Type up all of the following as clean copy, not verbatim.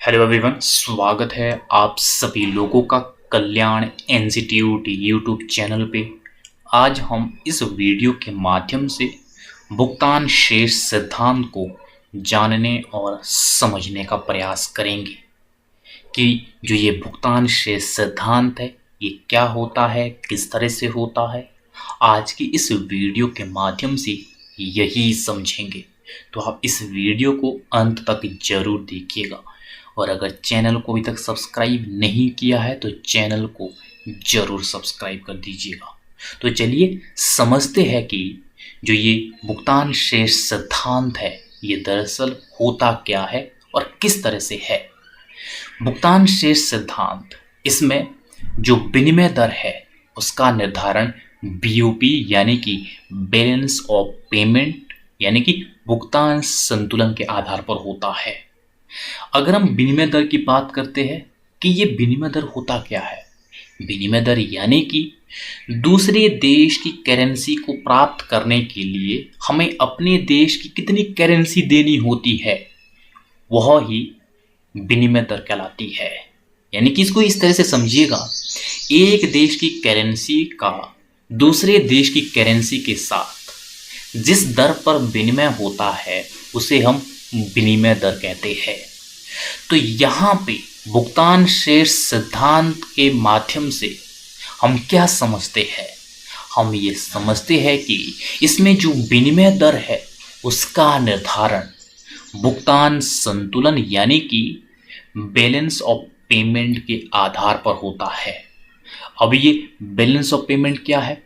Hello everyone, स्वागत है आप सभी लोगों का कल्याण इंस्टीट्यूट यूट्यूब चैनल पे। आज हम इस वीडियो के माध्यम से भुगतान शेष सिद्धांत को जानने और समझने का प्रयास करेंगे कि जो ये भुगतान शेष सिद्धांत है ये क्या होता है, किस तरह से होता है। आज की इस वीडियो के माध्यम से यही समझेंगे, तो आप इस वीडियो को अंत तक जरूर देखिएगा। और अगर चैनल को अभी तक सब्सक्राइब नहीं किया है तो चैनल को जरूर सब्सक्राइब कर दीजिएगा। तो चलिए समझते हैं कि जो ये भुगतान शेष सिद्धांत है ये दरअसल होता क्या है और किस तरह से है। भुगतान शेष सिद्धांत, इसमें जो विनिमय दर है उसका निर्धारण बीओपी यानी कि बैलेंस ऑफ पेमेंट यानी कि भुगतान संतुलन के आधार पर होता है। अगर हम विनिमय दर की बात करते हैं कि ये विनिमय दर होता क्या है। विनिमय दर यानी कि दूसरे देश की करेंसी को प्राप्त करने के लिए हमें अपने देश की कितनी करेंसी देनी होती है, वह ही विनिमय दर कहलाती है। यानी कि इसको इस तरह से समझिएगा, एक देश की करेंसी का दूसरे देश की करेंसी के साथ जिस दर पर विनिमय होता है उसे हम विनिमय दर कहते हैं। तो यहाँ पे भुगतान शेष सिद्धांत के माध्यम से हम क्या समझते हैं, हम ये समझते हैं कि इसमें जो विनिमय दर है उसका निर्धारण भुगतान संतुलन यानी कि बैलेंस ऑफ पेमेंट के आधार पर होता है। अब ये बैलेंस ऑफ पेमेंट क्या है?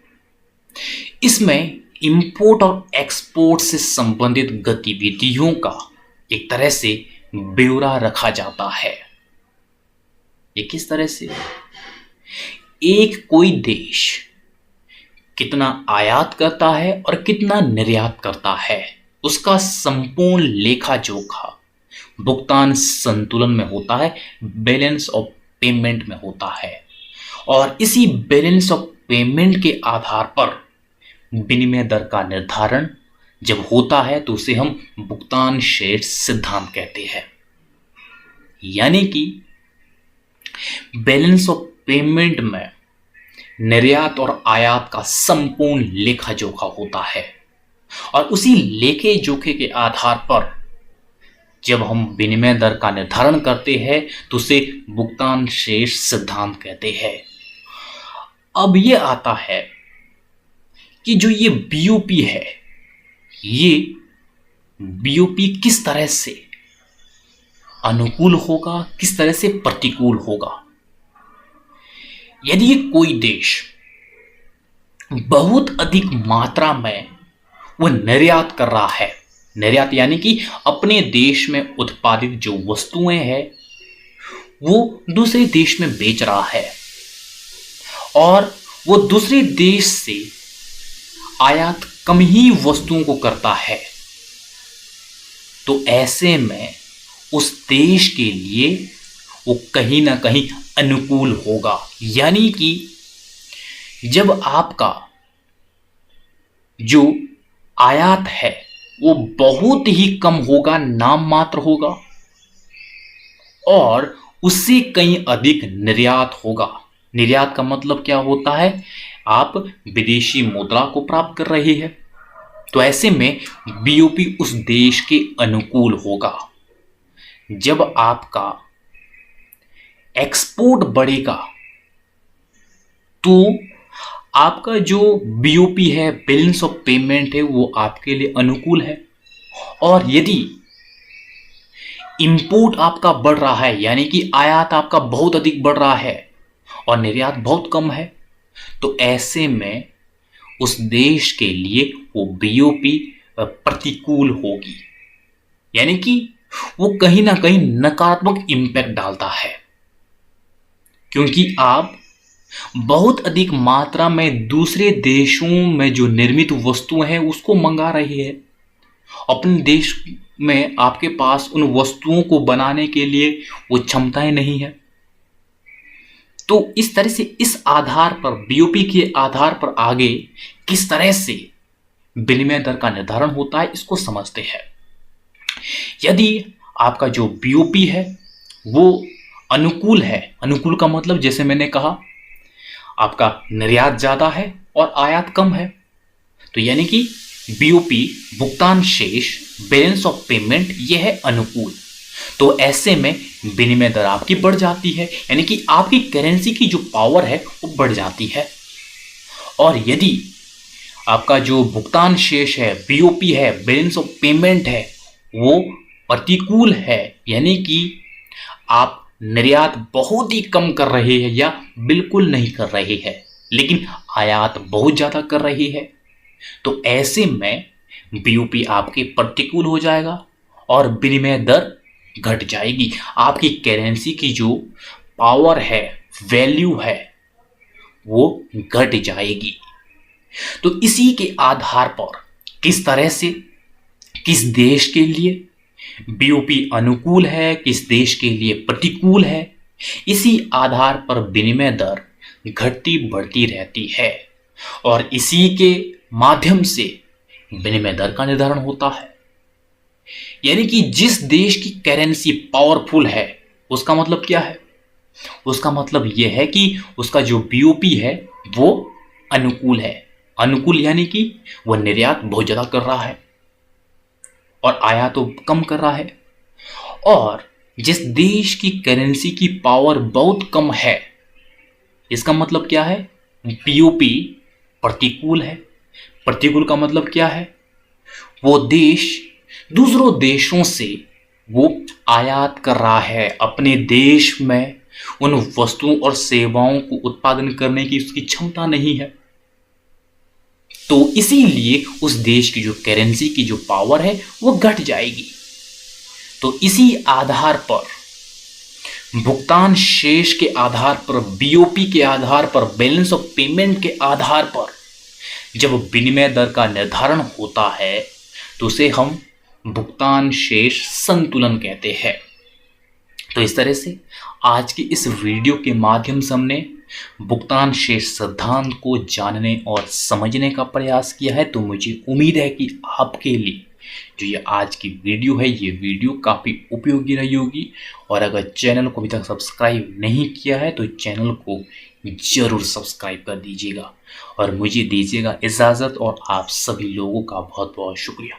इसमें इंपोर्ट और एक्सपोर्ट से संबंधित गतिविधियों का एक तरह से ब्यौरा रखा जाता है। ये किस तरह से? एक कोई देश कितना आयात करता है और कितना निर्यात करता है उसका संपूर्ण लेखा जोखा भुगतान संतुलन में होता है, बैलेंस ऑफ पेमेंट में होता है। और इसी बैलेंस ऑफ पेमेंट के आधार पर विनिमय दर का निर्धारण जब होता है तो उसे हम भुगतान शेष सिद्धांत कहते हैं। यानी कि बैलेंस ऑफ पेमेंट में निर्यात और आयात का संपूर्ण लेखा जोखा होता है और उसी लेखे जोखे के आधार पर जब हम विनिमय दर का निर्धारण करते हैं तो उसे भुगतान शेष सिद्धांत कहते हैं। अब ये आता है कि जो ये बीओपी है, ये बीओपी किस तरह से अनुकूल होगा, किस तरह से प्रतिकूल होगा। यदि कोई देश बहुत अधिक मात्रा में वह निर्यात कर रहा है, निर्यात यानी कि अपने देश में उत्पादित जो वस्तुएं हैं वो दूसरे देश में बेच रहा है और वो दूसरे देश से आयात कम ही वस्तुओं को करता है, तो ऐसे में उस देश के लिए वो कहीं ना कहीं अनुकूल होगा। यानी कि जब आपका जो आयात है वो बहुत ही कम होगा, नाम मात्र होगा, और उससे कहीं अधिक निर्यात होगा। निर्यात का मतलब क्या होता है? आप विदेशी मुद्रा को प्राप्त कर रहे हैं, तो ऐसे में बीओपी उस देश के अनुकूल होगा। जब आपका एक्सपोर्ट बढ़ेगा तो आपका जो बीओपी है, बैलेंस ऑफ पेमेंट है, वो आपके लिए अनुकूल है। और यदि इंपोर्ट आपका बढ़ रहा है यानी कि आयात आपका बहुत अधिक बढ़ रहा है और निर्यात बहुत कम है, तो ऐसे में उस देश के लिए वो बीओपी प्रतिकूल होगी। यानी कि वो कहीं ना कहीं नकारात्मक इंपैक्ट डालता है, क्योंकि आप बहुत अधिक मात्रा में दूसरे देशों में जो निर्मित वस्तुएं हैं उसको मंगा रहे हैं। अपने देश में आपके पास उन वस्तुओं को बनाने के लिए वो क्षमताएं नहीं है। तो इस तरह से इस आधार पर, बीओपी के आधार पर आगे किस तरह से विनिमय दर का निर्धारण होता है इसको समझते हैं। यदि आपका जो बीओपी है वो अनुकूल है। अनुकूल का मतलब जैसे मैंने कहा, आपका निर्यात ज़्यादा है और आयात कम है, तो यानी कि बीओपी भुगतान शेष बैलेंस ऑफ पेमेंट यह है अनुकूल। तो ऐसे में विनिमय दर आपकी बढ़ जाती है, यानी कि आपकी करेंसी की जो पावर है वो बढ़ जाती है। और यदि आपका जो भुगतान शेष है, बीओपी है, बैलेंस ऑफ पेमेंट है, वो प्रतिकूल है, यानी कि आप निर्यात बहुत ही कम कर रहे हैं या बिल्कुल नहीं कर रहे हैं, लेकिन आयात बहुत ज़्यादा कर रही है, तो ऐसे में बीओपी आपके प्रतिकूल हो जाएगा और विनिमय दर घट जाएगी। आपकी करेंसी की जो पावर है, वैल्यू है, वो घट जाएगी। तो इसी के आधार पर किस तरह से, किस देश के लिए बीओपी अनुकूल है, किस देश के लिए प्रतिकूल है, इसी आधार पर विनिमय दर घटती बढ़ती रहती है और इसी के माध्यम से विनिमय दर का निर्धारण होता है। यानी कि जिस देश की करेंसी पावरफुल है, उसका मतलब क्या है? उसका मतलब यह है कि उसका जो बीओपी है वो अनुकूल है। अनुकूल यानी कि वह निर्यात बहुत ज़्यादा कर रहा है और आयात तो कम कर रहा है। और जिस देश की करेंसी की पावर बहुत कम है, इसका मतलब क्या है? बीओपी प्रतिकूल है। प्रतिकूल का मतलब क्या है? वो देश दूसरों देशों से वो आयात कर रहा है, अपने देश में उन वस्तुओं और सेवाओं को उत्पादन करने की उसकी क्षमता नहीं है, तो इसीलिए उस देश की जो करेंसी की जो पावर है वो घट जाएगी। तो इसी आधार पर, भुगतान शेष के आधार पर, बीओपी के आधार पर, बैलेंस ऑफ पेमेंट के आधार पर जब विनिमय दर का निर्धारण होता है तो उसे हम भुगतान शेष संतुलन कहते हैं। तो इस तरह से आज की इस वीडियो के माध्यम से हमने भुगतान शेष सिद्धांत को जानने और समझने का प्रयास किया है। तो मुझे उम्मीद है कि आपके लिए जो ये आज की वीडियो है, ये वीडियो काफ़ी उपयोगी रही होगी। और अगर चैनल को अभी तक सब्सक्राइब नहीं किया है तो चैनल को ज़रूर सब्सक्राइब कर दीजिएगा और मुझे दीजिएगा इजाज़त। और आप सभी लोगों का बहुत बहुत शुक्रिया।